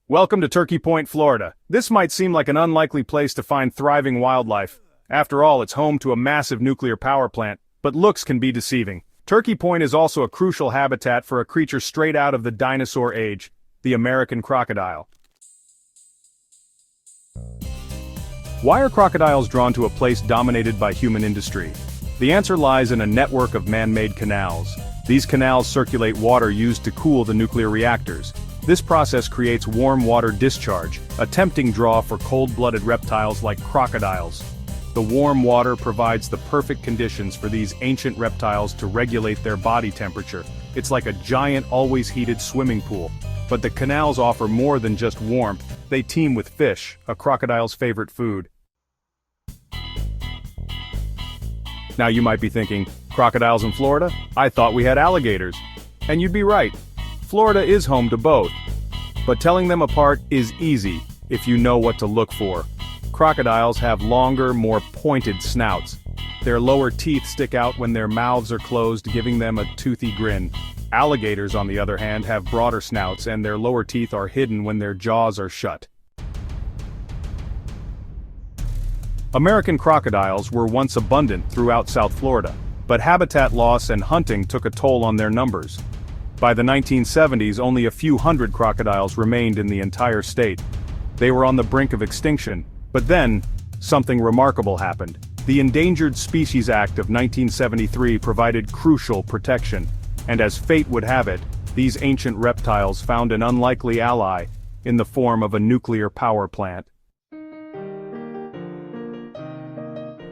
Welcome to Turkey Point, Florida. This might seem like an unlikely place to find thriving wildlife. After all, it's home to a massive nuclear power plant, but looks can be deceiving. Turkey Point is also a crucial habitat for a creature straight out of the dinosaur age, the American crocodile. Why are crocodiles drawn to a place dominated by human industry? The answer lies in a network of man-made canals. These canals circulate water used to cool the nuclear reactors. This process creates warm water discharge, a tempting draw for cold-blooded reptiles like crocodiles. The warm water provides the perfect conditions for these ancient reptiles to regulate their body temperature. It's like a giant, always heated swimming pool. But the canals offer more than just warmth, they teem with fish, a crocodile's favorite food. Now you might be thinking, crocodiles in Florida? I thought we had alligators. And you'd be right. Florida is home to both. But telling them apart is easy, if you know what to look for. Crocodiles have longer, more pointed snouts. Their lower teeth stick out when their mouths are closed, giving them a toothy grin. Alligators, on the other hand, have broader snouts and their lower teeth are hidden when their jaws are shut. American crocodiles were once abundant throughout South Florida, but habitat loss and hunting took a toll on their numbers. By the 1970s, only a few hundred crocodiles remained in the entire state. They were on the brink of extinction, but then, something remarkable happened. The Endangered Species Act of 1973 provided crucial protection, and as fate would have it, these ancient reptiles found an unlikely ally in the form of a nuclear power plant.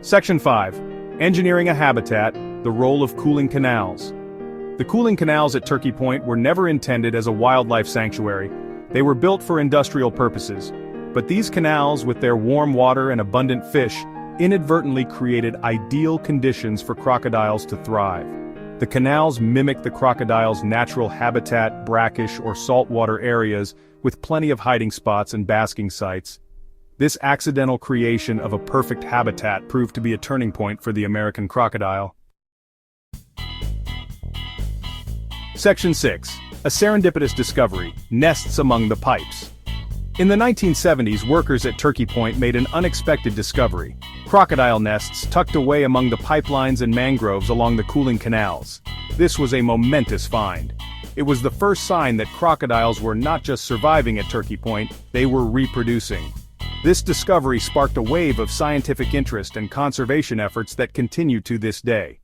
Section 5. Engineering a habitat, the role of cooling canals. The cooling canals at Turkey Point were never intended as a wildlife sanctuary. They were built for industrial purposes. But these canals, with their warm water and abundant fish, inadvertently created ideal conditions for crocodiles to thrive. The canals mimic the crocodile's natural habitat, brackish or saltwater areas, with plenty of hiding spots and basking sites. This accidental creation of a perfect habitat proved to be a turning point for the American crocodile. Section 6. A serendipitous discovery, nests among the pipes. In the 1970s, workers at Turkey Point made an unexpected discovery: crocodile nests tucked away among the pipelines and mangroves along the cooling canals. This was a momentous find. It was the first sign that crocodiles were not just surviving at Turkey Point, they were reproducing. This discovery sparked a wave of scientific interest and conservation efforts that continue to this day.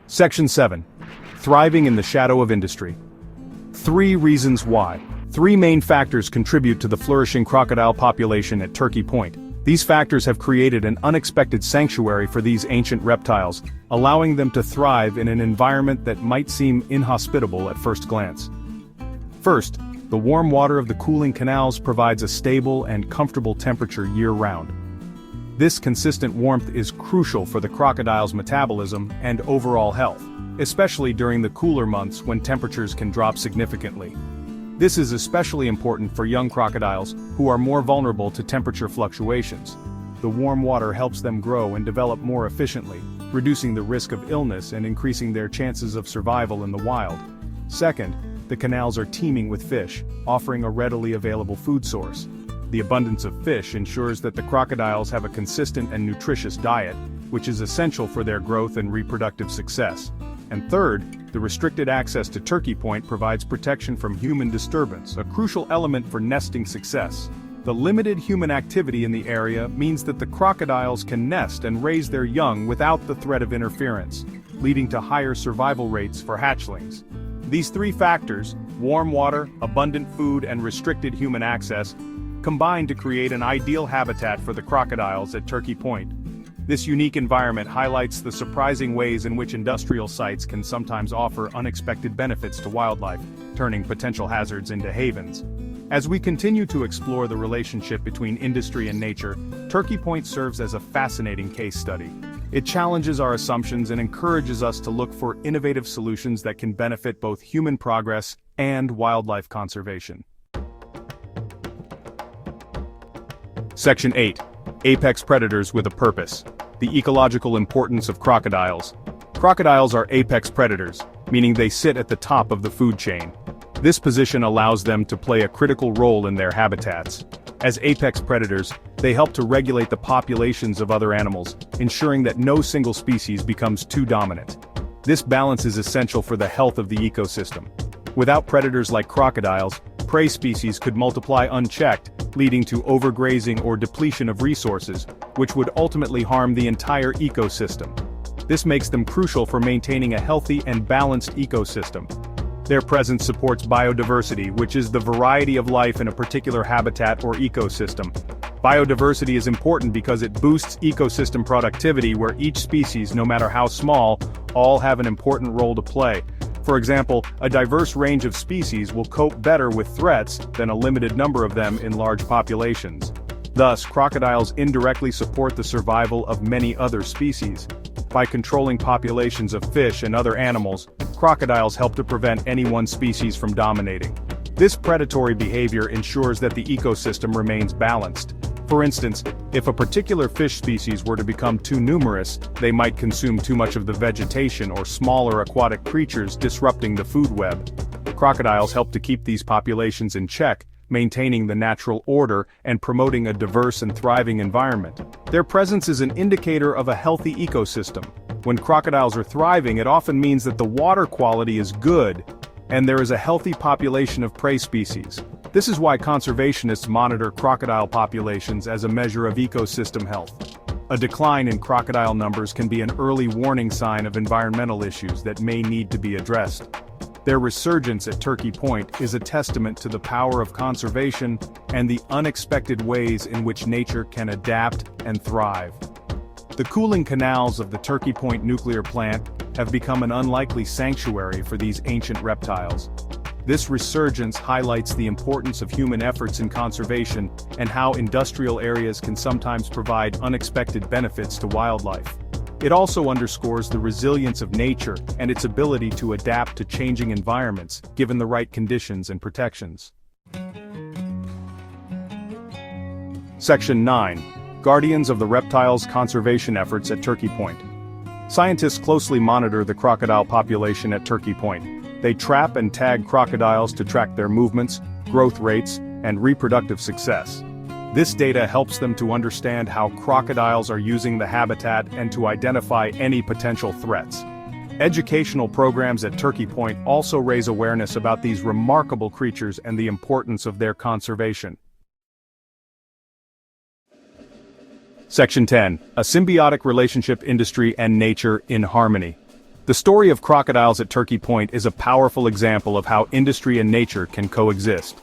Section 7. Thriving in the shadow of industry. 3 reasons why. 3 main factors contribute to the flourishing crocodile population at Turkey Point. These factors have created an unexpected sanctuary for these ancient reptiles, allowing them to thrive in an environment that might seem inhospitable at first glance. First, the warm water of the cooling canals provides a stable and comfortable temperature year-round. This consistent warmth is crucial for the crocodile's metabolism and overall health, especially during the cooler months when temperatures can drop significantly. This is especially important for young crocodiles, who are more vulnerable to temperature fluctuations. The warm water helps them grow and develop more efficiently, reducing the risk of illness and increasing their chances of survival in the wild. Second, the canals are teeming with fish, offering a readily available food source. The abundance of fish ensures that the crocodiles have a consistent and nutritious diet, which is essential for their growth and reproductive success. And third, the restricted access to Turkey Point provides protection from human disturbance, a crucial element for nesting success. The limited human activity in the area means that the crocodiles can nest and raise their young without the threat of interference, leading to higher survival rates for hatchlings. These 3 factors, warm water, abundant food, and restricted human access, combine to create an ideal habitat for the crocodiles at Turkey Point. This unique environment highlights the surprising ways in which industrial sites can sometimes offer unexpected benefits to wildlife, turning potential hazards into havens. As we continue to explore the relationship between industry and nature, Turkey Point serves as a fascinating case study. It challenges our assumptions and encourages us to look for innovative solutions that can benefit both human progress and wildlife conservation. Section 8. Apex predators with a purpose. The ecological importance of crocodiles. Crocodiles are apex predators, meaning they sit at the top of the food chain. This position allows them to play a critical role in their habitats. As apex predators, they help to regulate the populations of other animals, ensuring that no single species becomes too dominant. This balance is essential for the health of the ecosystem. Without predators like crocodiles, prey species could multiply unchecked, leading to overgrazing or depletion of resources, which would ultimately harm the entire ecosystem. This makes them crucial for maintaining a healthy and balanced ecosystem. Their presence supports biodiversity, which is the variety of life in a particular habitat or ecosystem. Biodiversity is important because it boosts ecosystem productivity where each species, no matter how small, all have an important role to play. For example, a diverse range of species will cope better with threats than a limited number of them in large populations. Thus, crocodiles indirectly support the survival of many other species. By controlling populations of fish and other animals, crocodiles help to prevent any one species from dominating. This predatory behavior ensures that the ecosystem remains balanced. For instance, if a particular fish species were to become too numerous, they might consume too much of the vegetation or smaller aquatic creatures, disrupting the food web. Crocodiles help to keep these populations in check, maintaining the natural order and promoting a diverse and thriving environment. Their presence is an indicator of a healthy ecosystem. When crocodiles are thriving, it often means that the water quality is good, and there is a healthy population of prey species. This is why conservationists monitor crocodile populations as a measure of ecosystem health. A decline in crocodile numbers can be an early warning sign of environmental issues that may need to be addressed. Their resurgence at Turkey Point is a testament to the power of conservation and the unexpected ways in which nature can adapt and thrive. The cooling canals of the Turkey Point nuclear plant have become an unlikely sanctuary for these ancient reptiles. This resurgence highlights the importance of human efforts in conservation and how industrial areas can sometimes provide unexpected benefits to wildlife. It also underscores the resilience of nature and its ability to adapt to changing environments, given the right conditions and protections. Section 9. Guardians of the Reptiles Conservation Efforts at Turkey Point. Scientists closely monitor the crocodile population at Turkey Point. They trap and tag crocodiles to track their movements, growth rates, and reproductive success. This data helps them to understand how crocodiles are using the habitat and to identify any potential threats. Educational programs at Turkey Point also raise awareness about these remarkable creatures and the importance of their conservation. Section 10. A symbiotic relationship, industry and nature in harmony. The story of crocodiles at Turkey Point is a powerful example of how industry and nature can coexist.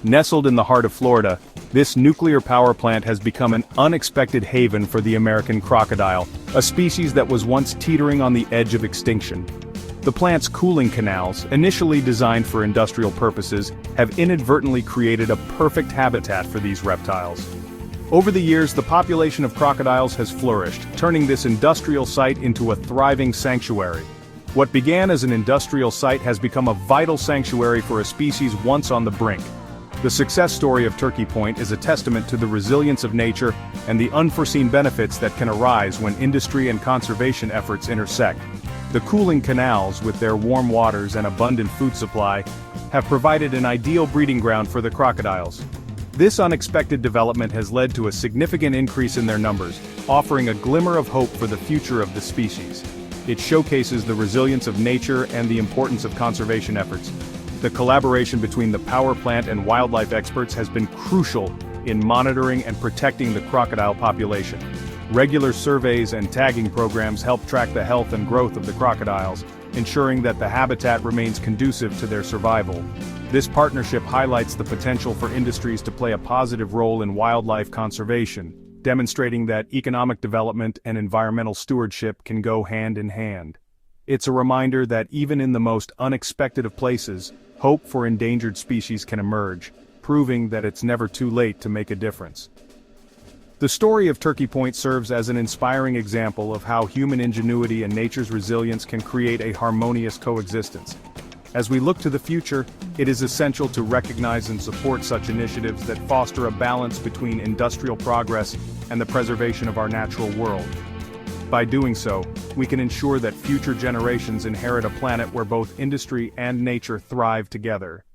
Nestled in the heart of Florida, this nuclear power plant has become an unexpected haven for the American crocodile, a species that was once teetering on the edge of extinction. The plant's cooling canals, initially designed for industrial purposes, have inadvertently created a perfect habitat for these reptiles. Over the years, the population of crocodiles has flourished, turning this industrial site into a thriving sanctuary. What began as an industrial site has become a vital sanctuary for a species once on the brink. The success story of Turkey Point is a testament to the resilience of nature and the unforeseen benefits that can arise when industry and conservation efforts intersect. The cooling canals, with their warm waters and abundant food supply, have provided an ideal breeding ground for the crocodiles. This unexpected development has led to a significant increase in their numbers, offering a glimmer of hope for the future of the species. It showcases the resilience of nature and the importance of conservation efforts. The collaboration between the power plant and wildlife experts has been crucial in monitoring and protecting the crocodile population. Regular surveys and tagging programs help track the health and growth of the crocodiles, ensuring that the habitat remains conducive to their survival. This partnership highlights the potential for industries to play a positive role in wildlife conservation, demonstrating that economic development and environmental stewardship can go hand in hand. It's a reminder that even in the most unexpected of places, hope for endangered species can emerge, proving that it's never too late to make a difference. The story of Turkey Point serves as an inspiring example of how human ingenuity and nature's resilience can create a harmonious coexistence. As we look to the future, it is essential to recognize and support such initiatives that foster a balance between industrial progress and the preservation of our natural world. By doing so, we can ensure that future generations inherit a planet where both industry and nature thrive together.